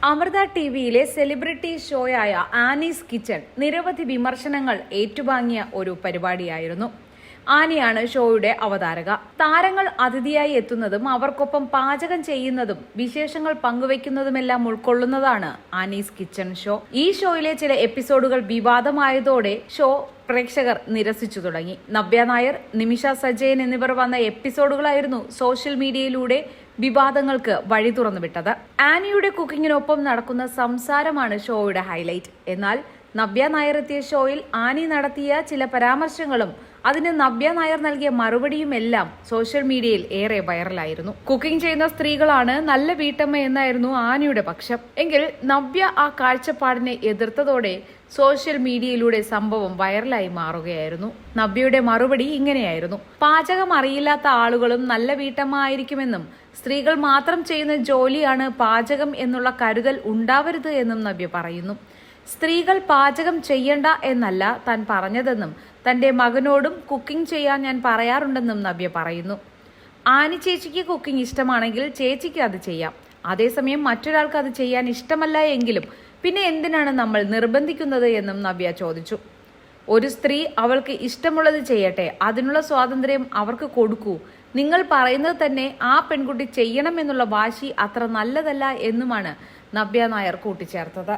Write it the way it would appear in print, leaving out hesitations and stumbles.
Amrita ടിവിയിലെ celebrity ഷോയായ Annie's kitchen നിരവധി വിമർശനങ്ങൾ ഏറ്റുവാങ്ങിയ ഒരു പരിപാടിയായിരുന്നു. ആനിയാണ് ഷോയുടെ അവതാരക. താരങ്ങൾ അതിഥിയായി എത്തുന്നതും അവർക്കൊപ്പം പാചകം ചെയ്യുന്നതും വിശേഷങ്ങൾ പങ്കുവെക്കുന്നതുമെല്ലാം ഉൾക്കൊള്ളുന്നതാണ് ആനീസ് കിച്ചൺ ഷോ. ഈ ഷോയിലെ ചില എപ്പിസോഡുകൾ വിവാദമായതോടെ ഷോ പ്രേക്ഷകർ നിരസിച്ചു തുടങ്ങി. നവ്യ നായർ, നിമിഷ സജയൻ എന്നിവർ വന്ന എപ്പിസോഡുകളായിരുന്നു സോഷ്യൽ മീഡിയയിലൂടെ വിവാദങ്ങൾക്ക് വഴി തുറന്നുവിട്ടത്. ആനിയുടെ കുക്കിങ്ങിനൊപ്പം നടക്കുന്ന സംസാരമാണ് ഷോയുടെ ഹൈലൈറ്റ്. എന്നാൽ നവ്യ നായർ എത്തിയ ഷോയിൽ ആനി നടത്തിയ ചില പരാമർശങ്ങളും അതിന് നവ്യ നായർ നൽകിയ മറുപടിയുമെല്ലാം സോഷ്യൽ മീഡിയയിൽ ഏറെ വൈറലായിരുന്നു. കുക്കിംഗ് ചെയ്യുന്ന സ്ത്രീകളാണ് നല്ല വീട്ടമ്മ എന്നായിരുന്നു ആനിയുടെ പക്ഷം. എങ്കിൽ നവ്യ ആ കാഴ്ചപ്പാടിനെ എതിർത്തതോടെ സോഷ്യൽ മീഡിയയിലൂടെ സംഭവം വൈറലായി മാറുകയായിരുന്നു. നവ്യയുടെ മറുപടി ഇങ്ങനെയായിരുന്നു: പാചകം അറിയില്ലാത്ത ആളുകളും നല്ല വീട്ടമ്മ ആയിരിക്കുമെന്നും സ്ത്രീകൾ മാത്രം ചെയ്യുന്ന ജോലിയാണ് പാചകം എന്നുള്ള കരുതൽ ഉണ്ടാവരുത് എന്നും നവ്യ പറയുന്നു. സ്ത്രീകൾ പാചകം ചെയ്യണ്ട എന്നല്ല താൻ പറഞ്ഞതെന്നും തന്റെ മകനോടും കുക്കിംഗ് ചെയ്യാൻ ഞാൻ പറയാറുണ്ടെന്നും നവ്യ പറയുന്നു. ആനി ചേച്ചിക്ക് കുക്കിംഗ് ഇഷ്ടമാണെങ്കിൽ ചേച്ചിക്ക് അത് ചെയ്യാം. അതേസമയം മറ്റൊരാൾക്ക് അത് ചെയ്യാൻ ഇഷ്ടമല്ല എങ്കിലും പിന്നെ എന്തിനാണ് നമ്മൾ നിർബന്ധിക്കുന്നത് എന്നും നവ്യ ചോദിച്ചു. ഒരു സ്ത്രീ അവൾക്ക് ഇഷ്ടമുള്ളത് ചെയ്യട്ടെ, അതിനുള്ള സ്വാതന്ത്ര്യം അവർക്ക് കൊടുക്കൂ. നിങ്ങൾ പറയുന്നത് തന്നെ ആ പെൺകുട്ടി ചെയ്യണം എന്നുള്ള വാശി അത്ര നല്ലതല്ല എന്നുമാണ് നവ്യ നായർ കൂട്ടിച്ചേർത്തത്.